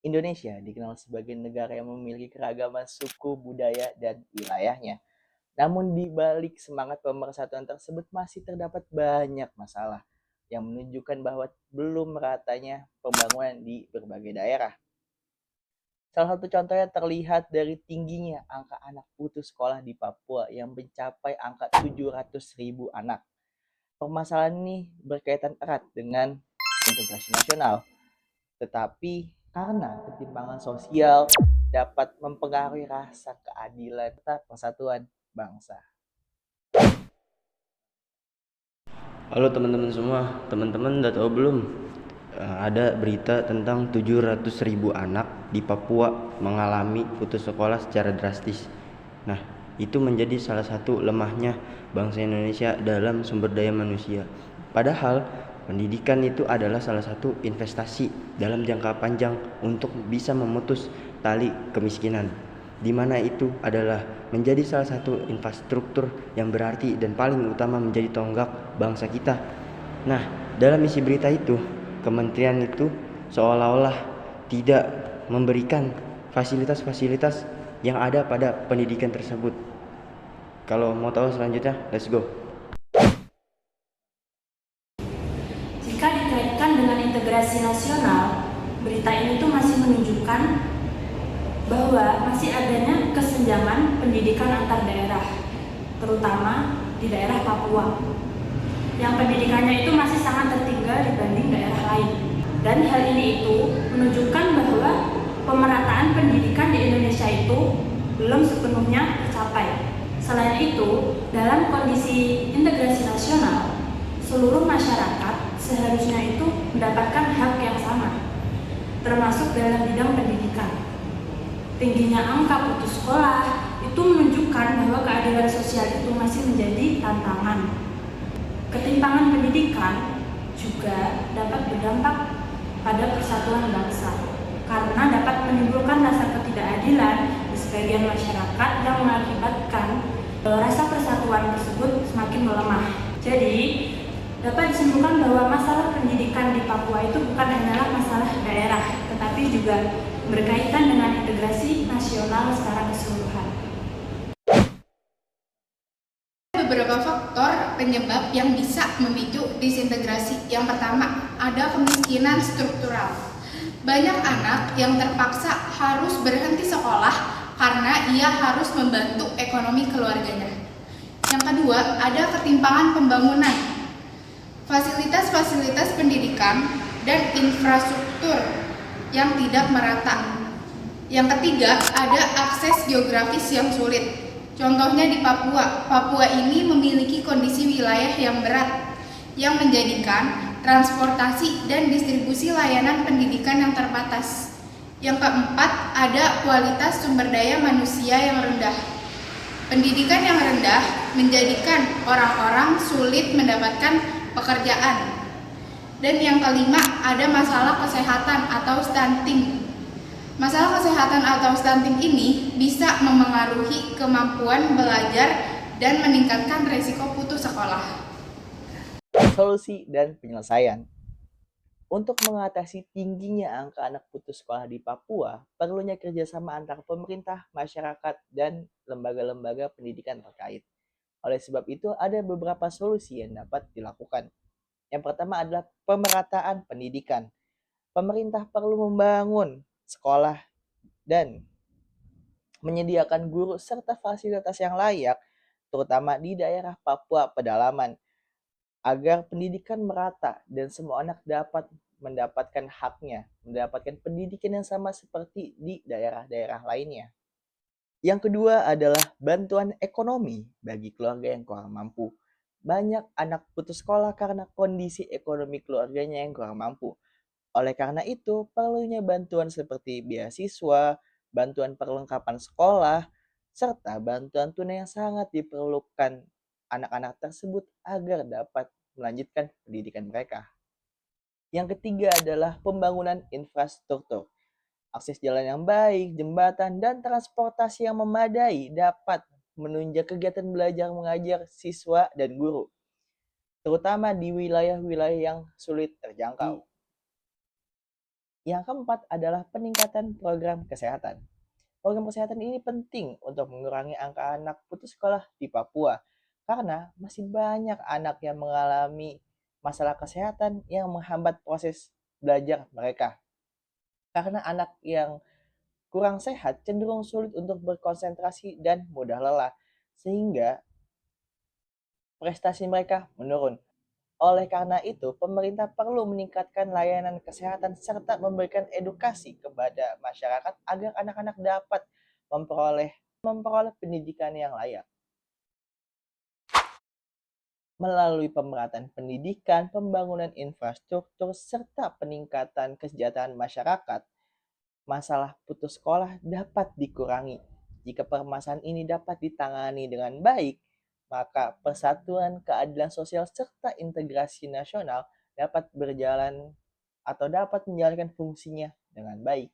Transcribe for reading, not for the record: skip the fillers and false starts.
Indonesia dikenal sebagai negara yang memiliki keragaman suku, budaya, dan wilayahnya. Namun di balik semangat pemersatuan tersebut masih terdapat banyak masalah yang menunjukkan bahwa belum meratanya pembangunan di berbagai daerah. Salah satu contohnya terlihat dari tingginya angka anak putus sekolah di Papua yang mencapai angka 700.000 anak. Permasalahan ini berkaitan erat dengan integrasi nasional, tetapi karena ketimpangan sosial dapat mempengaruhi rasa keadilan serta persatuan bangsa. Halo teman-teman semua, teman-teman udah tahu belum? Ada berita tentang 700.000 anak di Papua mengalami putus sekolah secara drastis. Nah, itu menjadi salah satu lemahnya bangsa Indonesia dalam sumber daya manusia. Padahal pendidikan itu adalah salah satu investasi dalam jangka panjang untuk bisa memutus tali kemiskinan, di mana itu adalah menjadi salah satu infrastruktur yang berarti dan paling utama menjadi tonggak bangsa kita. Nah, dalam isi berita itu, kementerian itu seolah-olah tidak memberikan fasilitas-fasilitas yang ada pada pendidikan tersebut. Kalau mau tahu selanjutnya, let's go. Jika dikaitkan dengan integrasi nasional, berita ini tuh masih menunjukkan bahwa masih adanya kesenjangan pendidikan antar daerah, terutama di daerah Papua, yang pendidikannya itu masih sangat tertinggal dibanding daerah lain. Dan hal ini itu menunjukkan bahwa pemerataan pendidikan di Indonesia itu belum sepenuhnya tercapai. Selain itu, dalam kondisi integrasi nasional, seluruh masyarakat seharusnya itu mendapatkan hak yang sama, termasuk dalam bidang pendidikan. Tingginya angka putus sekolah itu menunjukkan bahwa keadilan sosial itu masih menjadi tantangan. Ketimpangan pendidikan juga dapat berdampak pada persatuan bangsa, karena dapat menimbulkan rasa ketidakadilan di sebagian masyarakat yang mengakibatkan rasa persatuan tersebut semakin melemah. Jadi, dapat disimpulkan bahwa masalah pendidikan di Papua itu bukan hanyalah masalah daerah, tetapi juga berkaitan dengan integrasi nasional secara keseluruhan. Beberapa faktor penyebab yang bisa memicu disintegrasi. Yang pertama, ada kemiskinan struktural. Banyak anak yang terpaksa harus berhenti sekolah karena ia harus membantu ekonomi keluarganya. Yang kedua, ada ketimpangan pembangunan. Fasilitas-fasilitas pendidikan dan infrastruktur yang tidak merata. Yang ketiga, ada akses geografis yang sulit. Contohnya di Papua. Papua ini memiliki kondisi wilayah yang berat yang menjadikan transportasi dan distribusi layanan pendidikan yang terbatas. Yang keempat, ada kualitas sumber daya manusia yang rendah. Pendidikan yang rendah menjadikan orang-orang sulit mendapatkan pekerjaan. Dan yang kelima, ada masalah kesehatan atau stunting. Masalah kesehatan atau stunting ini bisa memengaruhi kemampuan belajar dan meningkatkan risiko putus sekolah. Solusi dan penyelesaian. Untuk mengatasi tingginya angka anak putus sekolah di Papua, perlunya kerjasama antara pemerintah, masyarakat, dan lembaga-lembaga pendidikan terkait. Oleh sebab itu, ada beberapa solusi yang dapat dilakukan. Yang pertama adalah pemerataan pendidikan. Pemerintah perlu membangun sekolah dan menyediakan guru serta fasilitas yang layak, terutama di daerah Papua pedalaman, agar pendidikan merata dan semua anak dapat mendapatkan haknya, mendapatkan pendidikan yang sama seperti di daerah-daerah lainnya. Yang kedua adalah bantuan ekonomi bagi keluarga yang kurang mampu. Banyak anak putus sekolah karena kondisi ekonomi keluarganya yang kurang mampu. Oleh karena itu, perlunya bantuan seperti beasiswa, bantuan perlengkapan sekolah, serta bantuan tunai yang sangat diperlukan anak-anak tersebut agar dapat melanjutkan pendidikan mereka. Yang ketiga adalah pembangunan infrastruktur. Akses jalan yang baik, jembatan, dan transportasi yang memadai dapat menunjang kegiatan belajar mengajar siswa dan guru, terutama di wilayah-wilayah yang sulit terjangkau. Yang keempat adalah peningkatan program kesehatan. Program kesehatan ini penting untuk mengurangi angka anak putus sekolah di Papua karena masih banyak anak yang mengalami masalah kesehatan yang menghambat proses belajar mereka. Karena anak yang kurang sehat cenderung sulit untuk berkonsentrasi dan mudah lelah, sehingga prestasi mereka menurun. Oleh karena itu, pemerintah perlu meningkatkan layanan kesehatan serta memberikan edukasi kepada masyarakat agar anak-anak dapat memperoleh pendidikan yang layak. Melalui pemerataan pendidikan, pembangunan infrastruktur, serta peningkatan kesejahteraan masyarakat, masalah putus sekolah dapat dikurangi. Jika permasalahan ini dapat ditangani dengan baik, maka persatuan, keadilan sosial, serta integrasi nasional dapat berjalan atau dapat menjalankan fungsinya dengan baik.